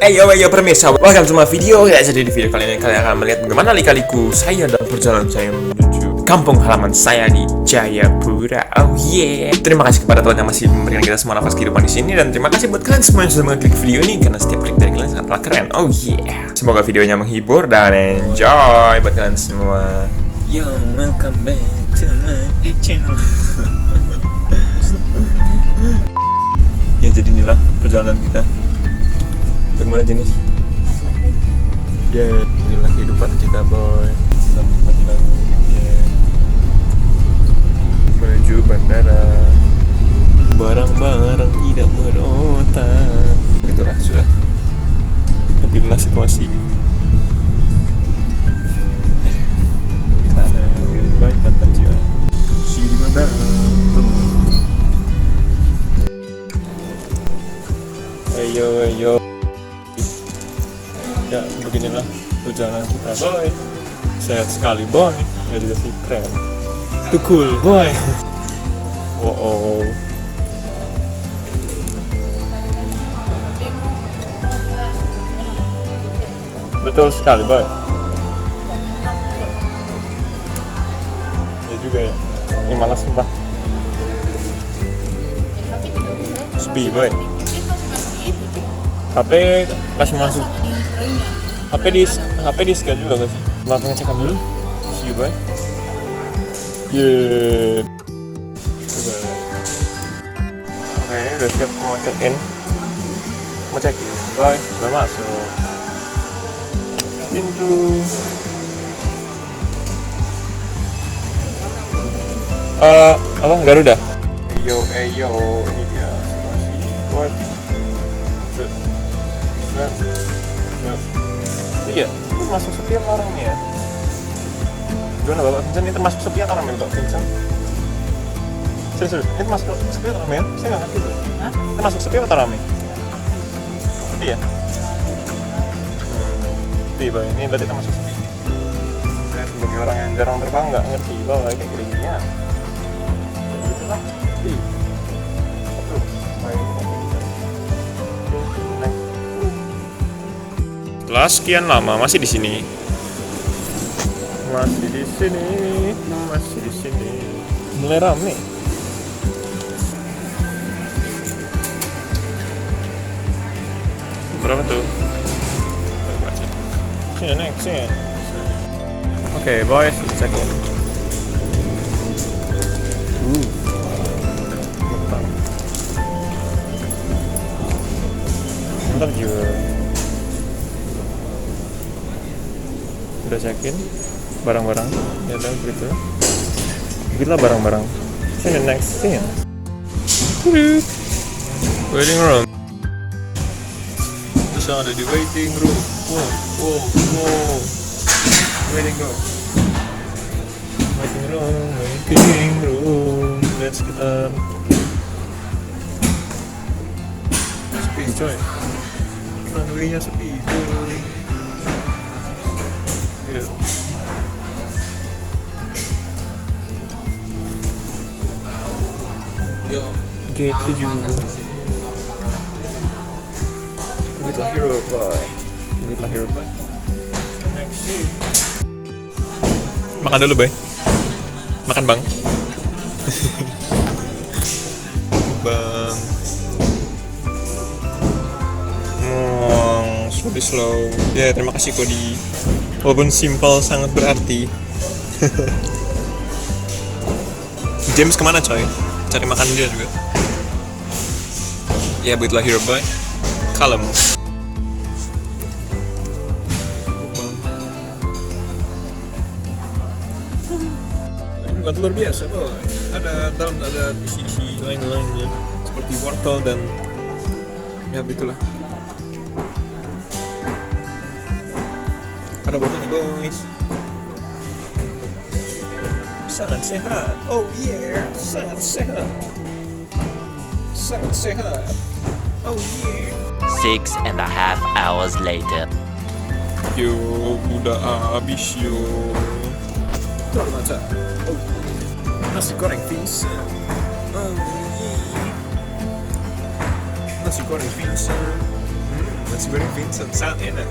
Ayo pemirsa, welcome to my video. Ya, jadi di video kali ini kalian akan melihat bagaimana lika-liku saya dalam perjalanan saya menuju kampung halaman saya di Jayapura. Oh yeah. Terima kasih kepada Tuhan yang masih memberikan kita semua nafas kehidupan di sini, dan terima kasih buat kalian semua yang sudah mengklik video ini, karena setiap klik dari kalian sangatlah keren. Oh yeah. Semoga videonya menghibur dan enjoy buat kalian semua. Yo, welcome back to my channel. Ya, jadi inilah perjalanan kita. Bagaimana jenis? Ya, inilah kehidupan kita, boy. Menuju bandara. Barang-barang tidak berotak. Begitulah sudah. Beginilah situasi. Sana, baik mantap jiwa. See di bandara. Ayo. Ya, beginilah perjalanan kita, boy. Sehat sekali, boy. Ya, juga sih keren. Too cool, boy. Wow. Betul sekali, boy. Ya juga ya. Ini malas sumpah. Sepi, boy. HP kasih masuk. HP di scan juga guys. Mau pengecekan dulu. See you, bye. Yeah. Oke, udah siap mau check in. Mau check in. Bye. Udah masuk. Pintu. Apa? Garuda. Ayo, ini dia situasi. What? Iya, itu masuk sepi atau orang nih ya? Gimana Bapak Vincent, ini termasuk sepi atau ramai Bapak Vincent? Serius, ini termasuk sepi atau ramai? Saya nggak ngerti tuh. Termasuk sepi atau ramai? Sepi ya? Sepi, Pak. Ini berarti termasuk sepi. Saya sebagai orang yang jarang terbang nggak ngerti bahwa kayak gini ya. Gitu lah. Sepi. Setelah sekian lama masih di sini. Mulai rame. Berapa tuh? Sini naik sini. Oke, boys, check in. Mantap juga. Udah check-in barang-barang ya, dan begitu gila barang-barang. Sini next scene. Waiting room. Terus ada di waiting room. Wow. Waiting room. Let's get sepi coy. Runway-nya sepi coy. Gate 7. Begitulah hero boy. Makan dulu, boy. Makan, bang. Bang. Slow. Ya, terima kasih Kodi. Walaupun simple sangat berarti. James kemana coy? Cari makan dia juga. Ya, begitulah hero boy. Kalem. Bukan luar biasa boy. Ada isi lain-lainnya seperti wortel dan ya begitulah. Ada botolnya boys. Sangat sehat. Oh yeah, sangat sehat. Oh yeah. 6.5 hours later. Yo, udah habis yo. Masa. Oh. Nasi goreng Vincent. Oh yeah. Nasi goreng Vincent. nasi goreng Vincent sangat enak.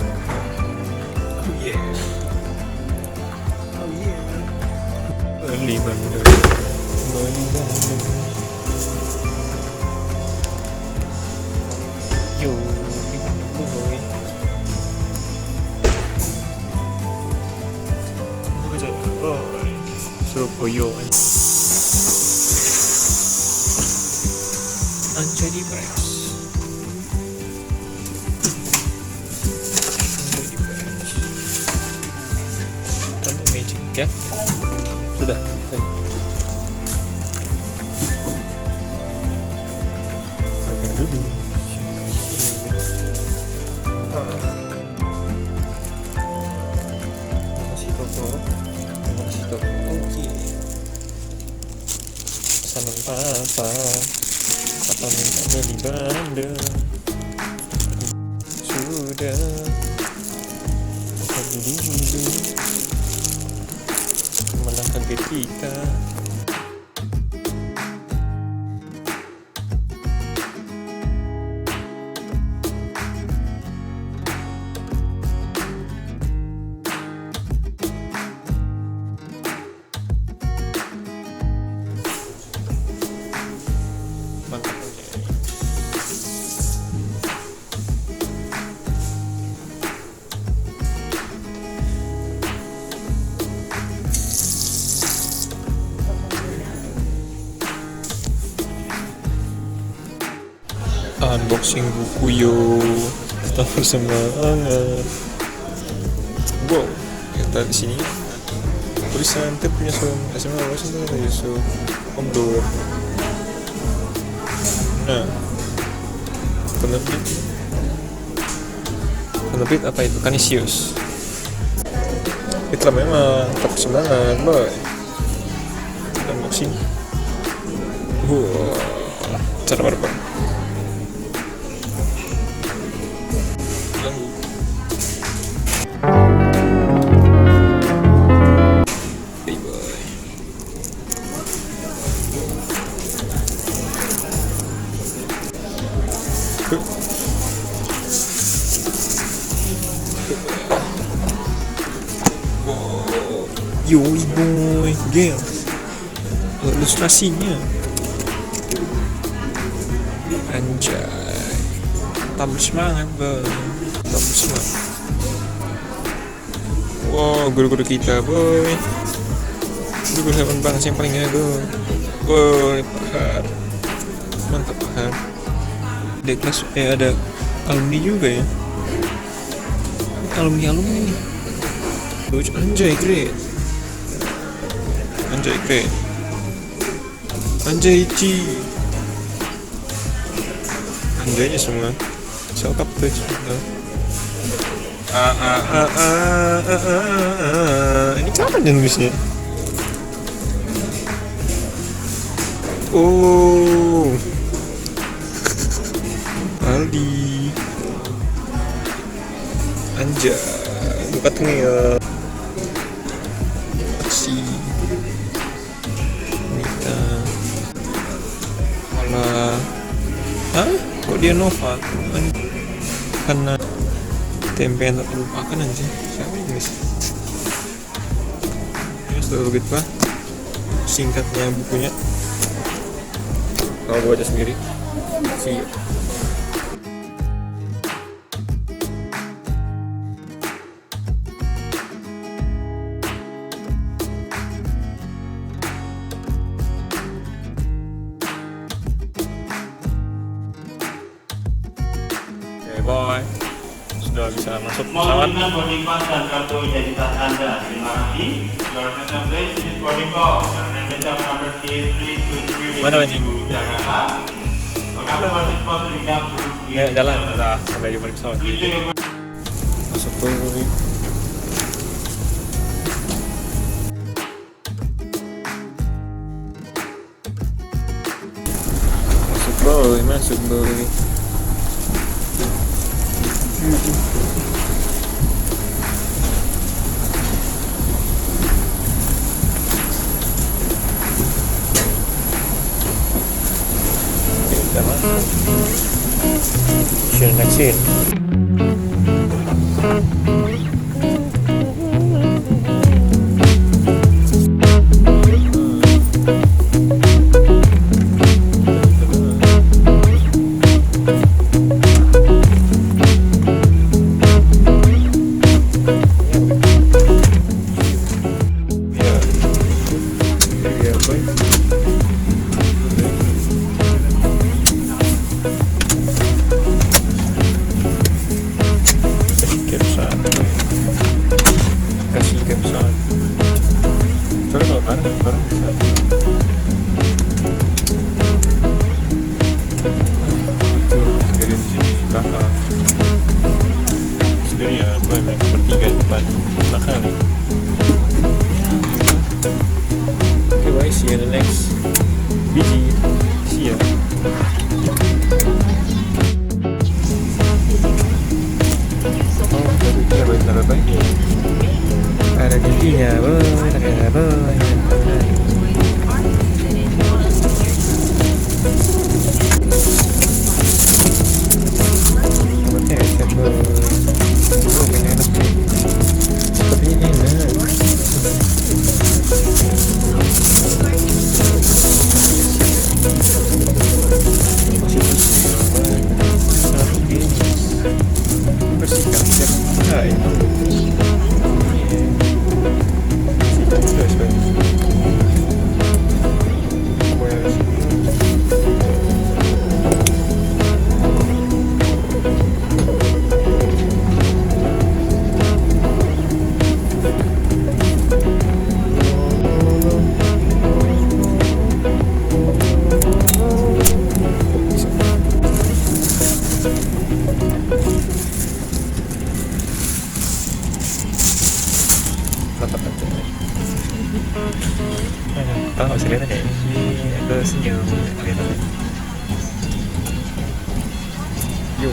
Oh yeah. Oh yeah. Beli bandeng. Yo, boy. Surabaya. Anjay di press. Kamu magic ya? Sudah. Makan dulu. Masih toko. Oke. Pesanan papa minta beli bandeng. Sudah beli dulu. Malah kaget kita. Unboxing buku yo, tetap bersemangat. Wow, kita di sini tulisan tip punya SMA Yusuf Omdor. Nah, penerbit apa itu? Kanisius. Itulah memang tetap semangat, boy. Unboxing. Wow, cara berapa? Yoi boy, girls, ilustrasinya anjay, tambah semangat boy, tambah semangat. Wow, guru-guru kita boy, guru hebat banget yang paling jago boy. Pak, mantap Pak. Di kelas ada alumni juga ya, alumni nih. Anjay great. Anjay keren. Anjay ci. Anjaynya semua. Sokap tuh semua. Ini kapan ya nulisnya? Oh. Aldi. Anjay. Buka tengah. Si. Hah? Kok dia Nova? Karena tempe yang tak terlupakan aja. Siapa ini guys? Ya sudah begitu Pak. Singkatnya bukunya. Kalau gue baca sendiri. See you. Boy, sudah bisa masuk pesawat. Mohon boarding pass dan kartu identitas Anda. Terima kasih. Your attention please. This is boarding call. Your number is 323. Mana ini? Jakarta. Kami masih sponsor di kampus. Ya jalan, udah sampai di pesawat. Masuk boy. Masuk boy. Next scene. See you in the next video. See ya. Ada giginya, Kalau nggak bisa lihat kayak ini, ada senyum, lihat aja. Yo.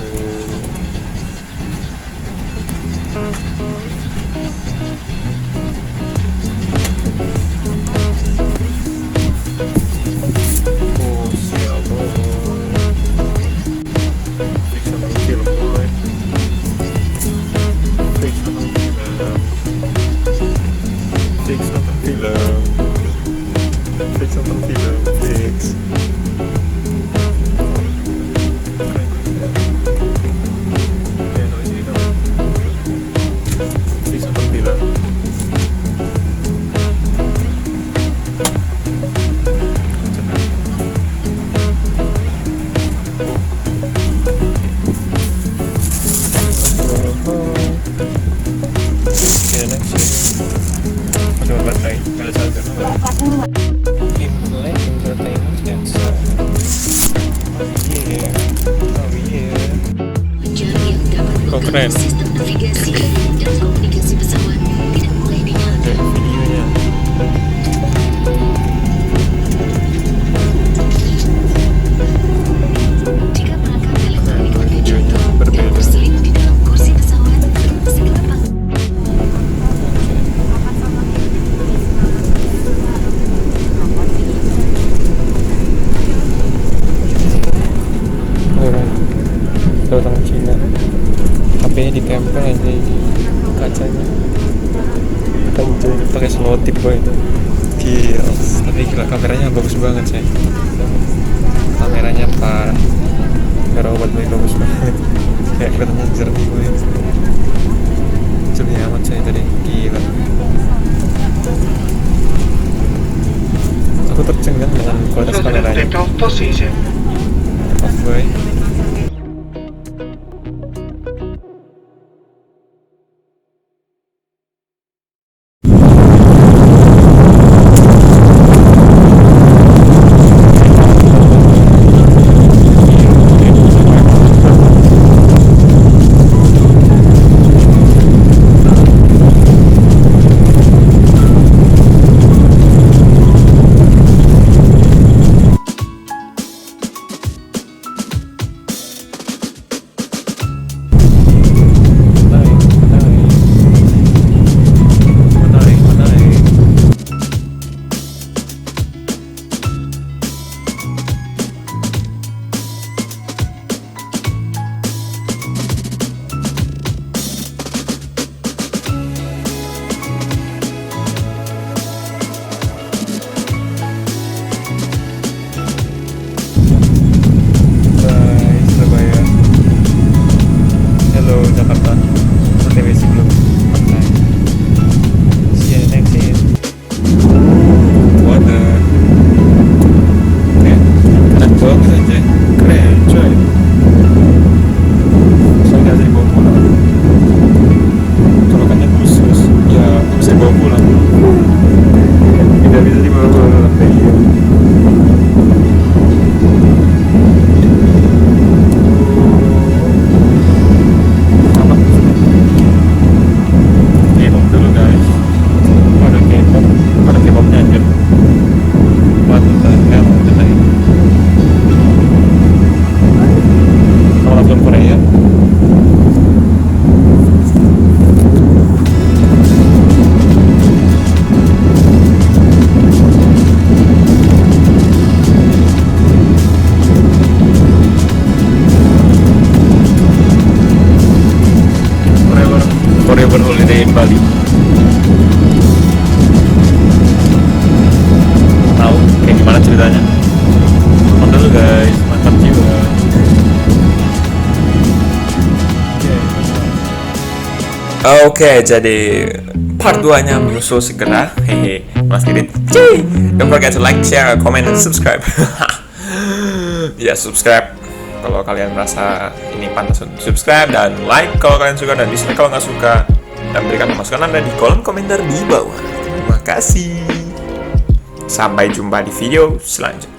Oh, siap boy. Fix sama film boy. Fix sama film. Fix sama film. Fix nonton film, fix. Ya, no, sini dong. Fix nonton film. Okay, next. Macam baterai, kalau charger entertainment yes. Oh yeah. Oh keren. Sistem navigasi dan komunikasi pesawat tidak mulai dinyalakan. Ada videonya. Jika perangkat elektronik Anda jatuh dan terselip di dalam kursi pesawat, segera panggil. Orang Cina, HP-nya ditempel aja di kacanya. Anjay, pakai selotip boy itu. Gila, tapi gila kameranya bagus banget sih. Kameranya parah. Kamera obat boy bagus banget. Kayak kelihatannya jernih boy. Jernih amat saya tadi, gila. Aku tercengang dengan kualitas kameranya. Off boy. Halo Jakarta, OTW sebelum see you next year. What the keren banget aja, keren coy. Saya nggak bisa dibawa pulang. Kalau kan khusus ya bisa dibawa pulang, tidak bisa dibawa pulang. Forever holiday in Bali. Tahu kayak gimana ceritanya? Nonton dulu guys, mantap jiwa. Oke, jadi part 2 nya menyusul segera. Hehe, Mas Didit. Don't forget to like, share, comment, and subscribe. Ya, subscribe kalau kalian merasa ini pantas untuk subscribe, dan like kalau kalian suka, dan dislike kalau nggak suka, dan berikan masukan Anda di kolom komentar di bawah. Terima kasih. Sampai jumpa di video selanjutnya.